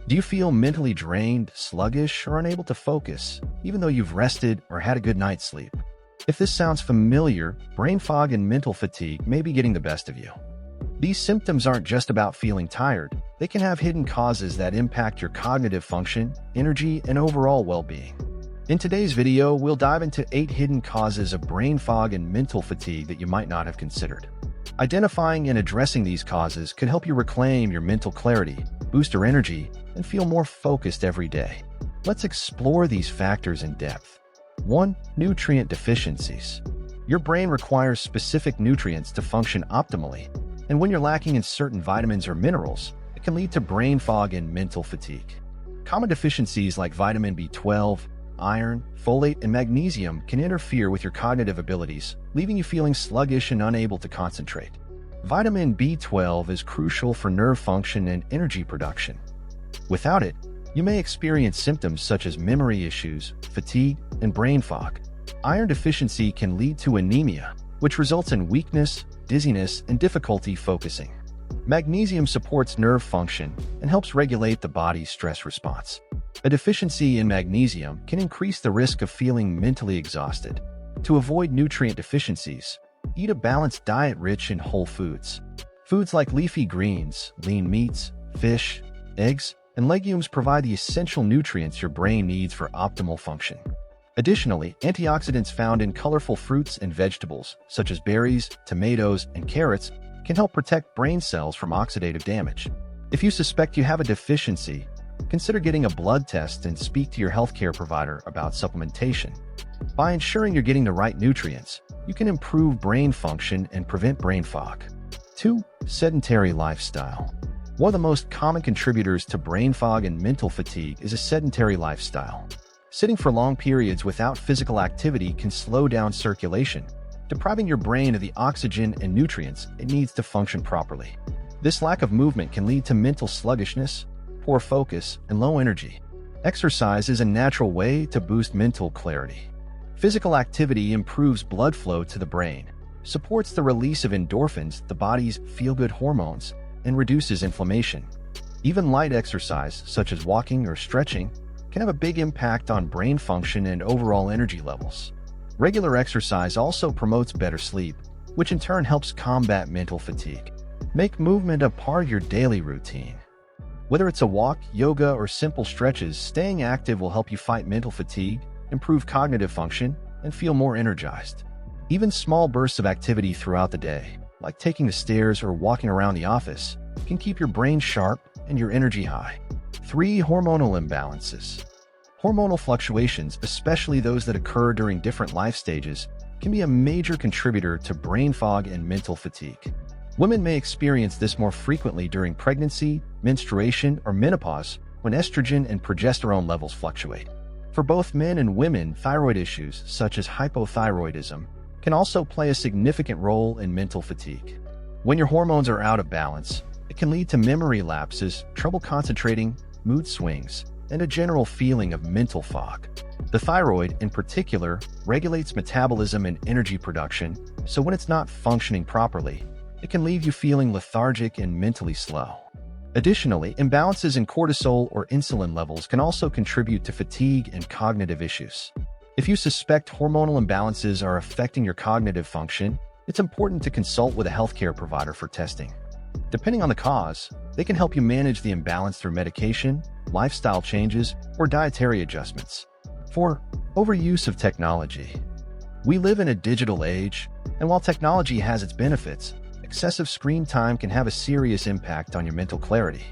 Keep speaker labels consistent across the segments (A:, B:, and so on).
A: Do you feel mentally drained, sluggish, or unable to focus, even though you've rested or had a good night's sleep? If this sounds familiar, brain fog and mental fatigue may be getting the best of you. These symptoms aren't just about feeling tired. They can have hidden causes that impact your cognitive function, energy, and overall well-being. In today's video, we'll dive into 8 hidden causes of brain fog and mental fatigue that you might not have considered. Identifying and addressing these causes could help you reclaim your mental clarity, boost your energy, and feel more focused every day. Let's explore these factors in depth. 1. Nutrient deficiencies. Your brain requires specific nutrients to function optimally, and when you're lacking in certain vitamins or minerals, it can lead to brain fog and mental fatigue. Common deficiencies like vitamin B12, iron, folate, and magnesium can interfere with your cognitive abilities, leaving you feeling sluggish and unable to concentrate. Vitamin B12 is crucial for nerve function and energy production. Without it, you may experience symptoms such as memory issues, fatigue, and brain fog. Iron deficiency can lead to anemia, which results in weakness, dizziness, and difficulty focusing. Magnesium supports nerve function and helps regulate the body's stress response. A deficiency in magnesium can increase the risk of feeling mentally exhausted. To avoid nutrient deficiencies, eat a balanced diet rich in whole foods. Foods like leafy greens, lean meats, fish, eggs, and legumes provide the essential nutrients your brain needs for optimal function. Additionally, antioxidants found in colorful fruits and vegetables, such as berries, tomatoes, and carrots, can help protect brain cells from oxidative damage. If you suspect you have a deficiency, consider getting a blood test and speak to your healthcare provider about supplementation. By ensuring you're getting the right nutrients, you can improve brain function and prevent brain fog. 2. Sedentary lifestyle. One of the most common contributors to brain fog and mental fatigue is a sedentary lifestyle. Sitting for long periods without physical activity can slow down circulation, depriving your brain of the oxygen and nutrients it needs to function properly. This lack of movement can lead to mental sluggishness, poor focus, and low energy. Exercise is a natural way to boost mental clarity. Physical activity improves blood flow to the brain, supports the release of endorphins, the body's feel-good hormones, and reduces inflammation. Even light exercise, such as walking or stretching, can have a big impact on brain function and overall energy levels. Regular exercise also promotes better sleep, which in turn helps combat mental fatigue. Make movement a part of your daily routine. Whether it's a walk, yoga, or simple stretches, staying active will help you fight mental fatigue, improve cognitive function, and feel more energized. Even small bursts of activity throughout the day, like taking the stairs or walking around the office, can keep your brain sharp and your energy high. 3. Hormonal imbalances. Hormonal fluctuations, especially those that occur during different life stages, can be a major contributor to brain fog and mental fatigue. Women may experience this more frequently during pregnancy, menstruation, or menopause, when estrogen and progesterone levels fluctuate. For both men and women, thyroid issues, such as hypothyroidism, can also play a significant role in mental fatigue. When your hormones are out of balance, it can lead to memory lapses, trouble concentrating, mood swings, and a general feeling of mental fog. The thyroid, in particular, regulates metabolism and energy production, so when it's not functioning properly, it can leave you feeling lethargic and mentally slow. Additionally, imbalances in cortisol or insulin levels can also contribute to fatigue and cognitive issues. If you suspect hormonal imbalances are affecting your cognitive function, it's important to consult with a healthcare provider for testing. Depending on the cause, they can help you manage the imbalance through medication, lifestyle changes, or dietary adjustments. 4. Overuse of technology. We live in a digital age, and while technology has its benefits, excessive screen time can have a serious impact on your mental clarity.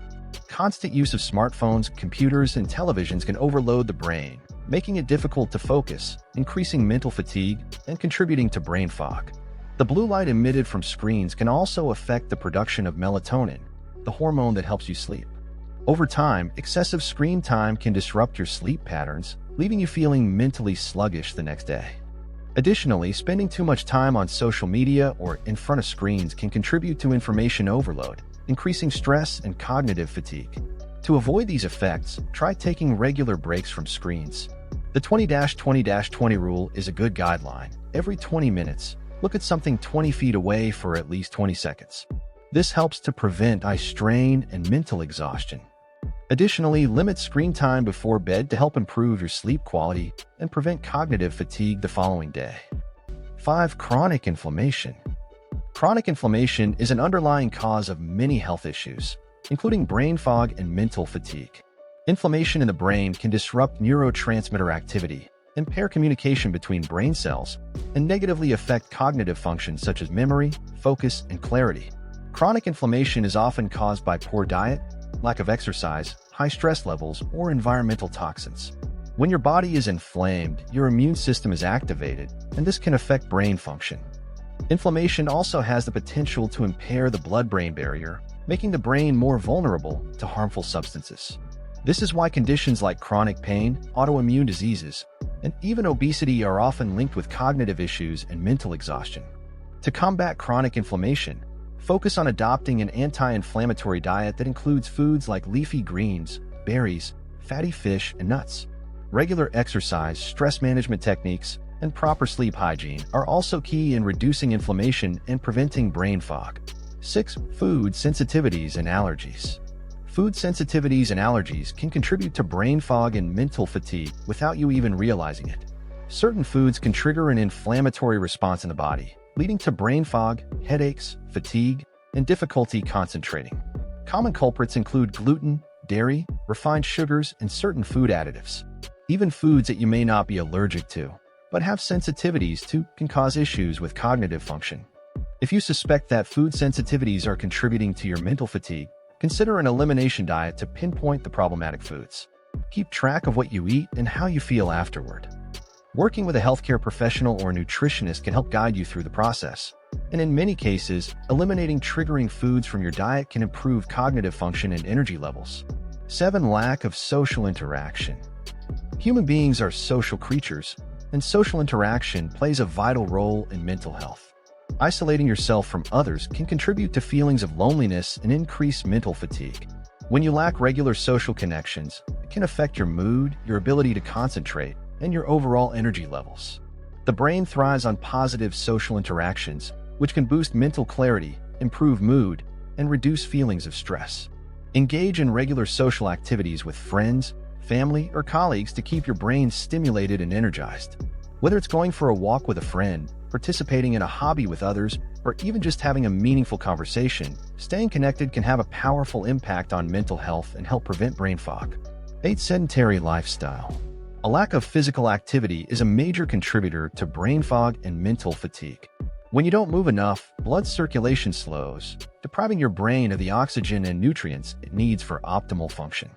A: Constant use of smartphones, computers, and televisions can overload the brain, making it difficult to focus, increasing mental fatigue, and contributing to brain fog. The blue light emitted from screens can also affect the production of melatonin, the hormone that helps you sleep. Over time, excessive screen time can disrupt your sleep patterns, leaving you feeling mentally sluggish the next day. Additionally, spending too much time on social media or in front of screens can contribute to information overload, increasing stress and cognitive fatigue. To avoid these effects, try taking regular breaks from screens. The 20-20-20 rule is a good guideline. Every 20 minutes, look at something 20 feet away for at least 20 seconds. This helps to prevent eye strain and mental exhaustion. Additionally, limit screen time before bed to help improve your sleep quality and prevent cognitive fatigue the following day. 5. Chronic inflammation. Chronic inflammation is an underlying cause of many health issues, including brain fog and mental fatigue. Inflammation in the brain can disrupt neurotransmitter activity, impair communication between brain cells, and negatively affect cognitive functions such as memory, focus, and clarity. Chronic inflammation is often caused by poor diet, lack of exercise, high stress levels, or environmental toxins. When your body is inflamed, your immune system is activated, and this can affect brain function. Inflammation also has the potential to impair the blood-brain barrier, making the brain more vulnerable to harmful substances. This is why conditions like chronic pain, autoimmune diseases, and even obesity are often linked with cognitive issues and mental exhaustion. To combat chronic inflammation, focus on adopting an anti-inflammatory diet that includes foods like leafy greens, berries, fatty fish, and nuts. Regular exercise, stress management techniques, and proper sleep hygiene are also key in reducing inflammation and preventing brain fog. 6. Food sensitivities and allergies. Food sensitivities and allergies can contribute to brain fog and mental fatigue without you even realizing it. Certain foods can trigger an inflammatory response in the body, leading to brain fog, headaches, fatigue, and difficulty concentrating. Common culprits include gluten, dairy, refined sugars, and certain food additives. Even foods that you may not be allergic to, but have sensitivities to, can cause issues with cognitive function. If you suspect that food sensitivities are contributing to your mental fatigue, consider an elimination diet to pinpoint the problematic foods. Keep track of what you eat and how you feel afterward. Working with a healthcare professional or nutritionist can help guide you through the process. And in many cases, eliminating triggering foods from your diet can improve cognitive function and energy levels. 7. Lack of social interaction. Human beings are social creatures, and social interaction plays a vital role in mental health. Isolating yourself from others can contribute to feelings of loneliness and increase mental fatigue. When you lack regular social connections, it can affect your mood, your ability to concentrate, and your overall energy levels. The brain thrives on positive social interactions, which can boost mental clarity, improve mood, and reduce feelings of stress. Engage in regular social activities with friends, family, or colleagues to keep your brain stimulated and energized. Whether it's going for a walk with a friend, participating in a hobby with others, or even just having a meaningful conversation, staying connected can have a powerful impact on mental health and help prevent brain fog. 8. Sedentary lifestyle. A lack of physical activity is a major contributor to brain fog and mental fatigue. When you don't move enough, blood circulation slows, depriving your brain of the oxygen and nutrients it needs for optimal function.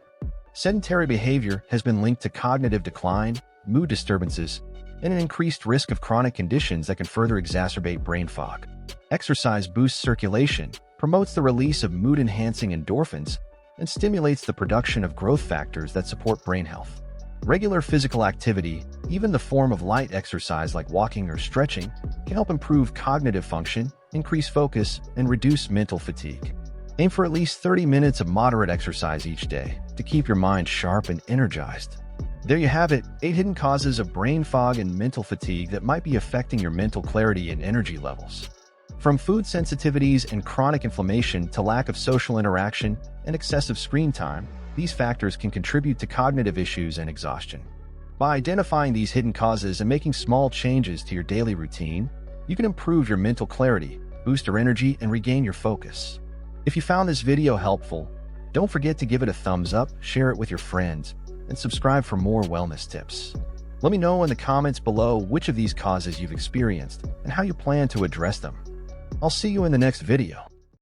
A: Sedentary behavior has been linked to cognitive decline, mood disturbances, and an increased risk of chronic conditions that can further exacerbate brain fog. Exercise boosts circulation, promotes the release of mood-enhancing endorphins, and stimulates the production of growth factors that support brain health. Regular physical activity, even the form of light exercise like walking or stretching, can help improve cognitive function, increase focus, and reduce mental fatigue. Aim for at least 30 minutes of moderate exercise each day to keep your mind sharp and energized. There you have it, 8 hidden causes of brain fog and mental fatigue that might be affecting your mental clarity and energy levels. From food sensitivities and chronic inflammation to lack of social interaction and excessive screen time, these factors can contribute to cognitive issues and exhaustion. By identifying these hidden causes and making small changes to your daily routine, you can improve your mental clarity, boost your energy, and regain your focus. If you found this video helpful, don't forget to give it a thumbs up, share it with your friends, and subscribe for more wellness tips. Let me know in the comments below which of these causes you've experienced and how you plan to address them. I'll see you in the next video.